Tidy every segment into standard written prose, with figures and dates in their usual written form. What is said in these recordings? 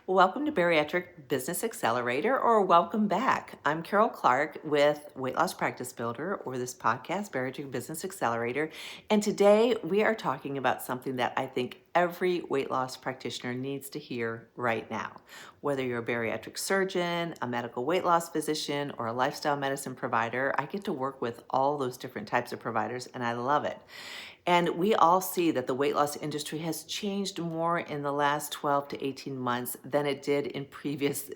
Welcome to Bariatric Business Accelerator, or welcome back. I'm Karol Clark with Weight Loss Practice Builder, or this podcast, Bariatric Business Accelerator. And today we are talking about something that I think every weight loss practitioner needs to hear right now. Whether you're a bariatric surgeon, a medical weight loss physician, or a lifestyle medicine provider, I get to work with all those different types of providers, and I love it. And we all see that the weight loss industry has changed more in the last 12 to 18 months than it did in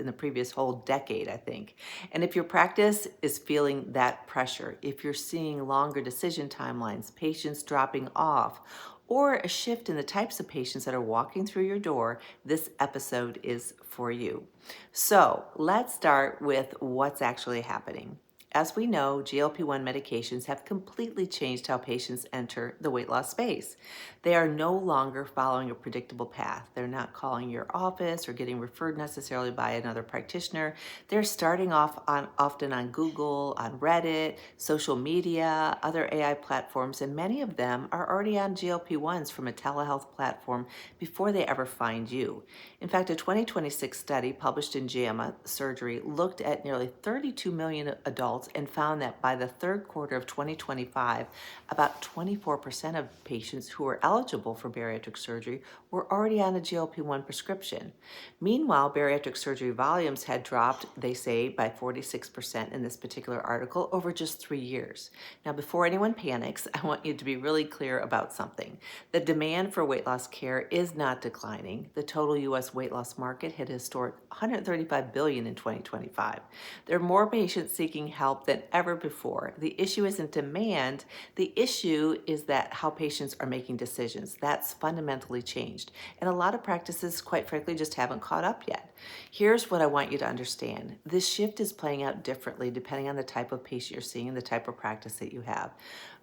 the previous whole decade, I think. And if your practice is feeling that pressure, if you're seeing longer decision timelines, patients dropping off, or a shift in the types of patients that are walking through your door, this episode is for you. So let's start with what's actually happening. As we know, GLP-1 medications have completely changed how patients enter the weight loss space. They are no longer following a predictable path. They're not calling your office or getting referred necessarily by another practitioner. They're starting off often on Google, on Reddit, social media, other AI platforms, and many of them are already on GLP-1s from a telehealth platform before they ever find you. In fact, a 2026 study published in JAMA Surgery looked at nearly 32 million adults and found that by the third quarter of 2025, about 24% of patients who were eligible for bariatric surgery were already on a GLP-1 prescription. Meanwhile, bariatric surgery volumes had dropped, they say, by 46% in this particular article over just 3 years. Now, before anyone panics, I want you to be really clear about something. The demand for weight loss care is not declining. The total U.S. weight loss market hit a historic $135 billion in 2025. There are more patients seeking help than ever before. The issue isn't demand. The issue is that how patients are making decisions. That's fundamentally changed. And a lot of practices, quite frankly, just haven't caught up yet. Here's what I want you to understand. This shift is playing out differently depending on the type of patient you're seeing and the type of practice that you have.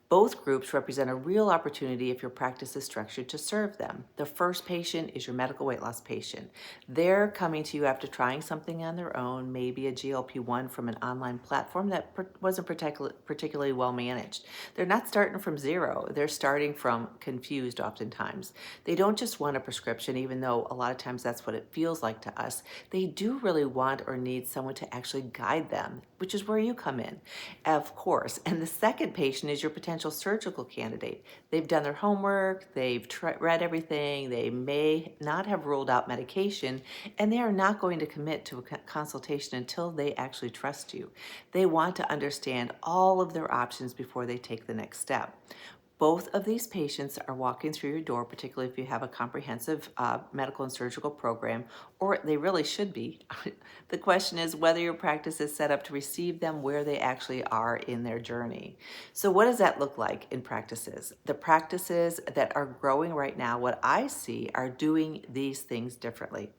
Both groups represent a real opportunity if your practice is structured to serve them. The first patient is your medical weight loss patient. They're coming to you after trying something on their own, maybe a GLP-1 from an online platform that wasn't particularly well managed. They're not starting from zero. They're starting from confused oftentimes. They don't just want a prescription, even though a lot of times that's what it feels like to us. They do really want or need someone to actually guide them, which is where you come in, of course. And the second patient is your potential surgical candidate. They've done their homework, they've read everything, they may not have ruled out medication, and they are not going to commit to a consultation until they actually trust you. They want to understand all of their options before they take the next step. Both of these patients are walking through your door, particularly if you have a comprehensive medical and surgical program, or they really should be. The question is whether your practice is set up to receive them where they actually are in their journey. So what does that look like in practices? The practices that are growing right now, what I see, are doing these things differently.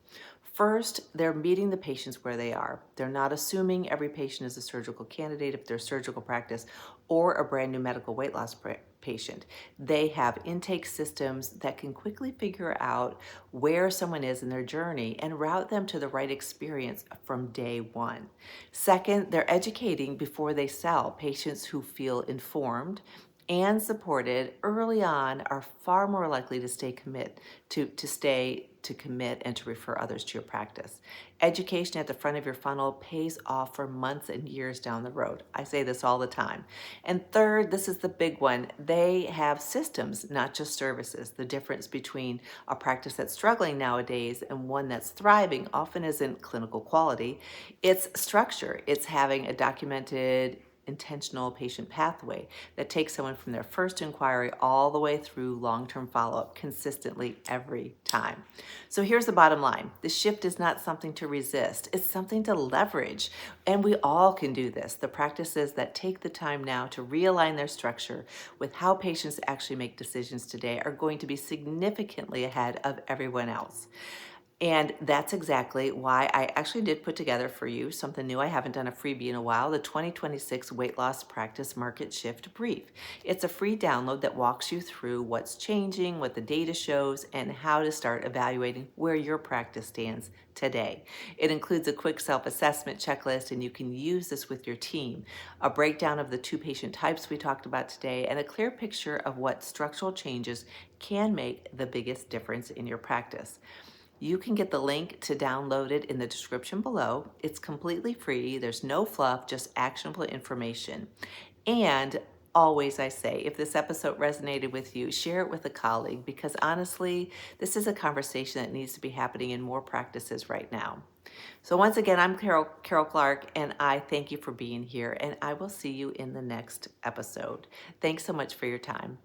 First, they're meeting the patients where they are. They're not assuming every patient is a surgical candidate if they're surgical practice or a brand new medical weight loss patient. They have intake systems that can quickly figure out where someone is in their journey and route them to the right experience from day one. Second, they're educating before they sell. Patients who feel informed and supported early on are far more likely to commit and to refer others to your practice. Education at the front of your funnel pays off for months and years down the road. I say this all the time. And third, this is the big one. They have systems, not just services. The difference between a practice that's struggling nowadays and one that's thriving often isn't clinical quality. It's structure. It's having a documented intentional patient pathway that takes someone from their first inquiry all the way through long-term follow-up consistently every time. So here's the bottom line. The shift is not something to resist. It's something to leverage. And we all can do this. The practices that take the time now to realign their structure with how patients actually make decisions today are going to be significantly ahead of everyone else. And that's exactly why I actually did put together for you something new. I haven't done a freebie in a while, the 2026 Weight Loss Practice Market Shift Brief. It's a free download that walks you through what's changing, what the data shows, and how to start evaluating where your practice stands today. It includes a quick self-assessment checklist, and you can use this with your team, a breakdown of the 2 patient types we talked about today, and a clear picture of what structural changes can make the biggest difference in your practice. You can get the link to download it in the description below. It's completely free. There's no fluff, just actionable information. And always, I say, if this episode resonated with you, share it with a colleague because honestly, this is a conversation that needs to be happening in more practices right now. So once again, I'm Karol Clark, and I thank you for being here, and I will see you in the next episode. Thanks so much for your time.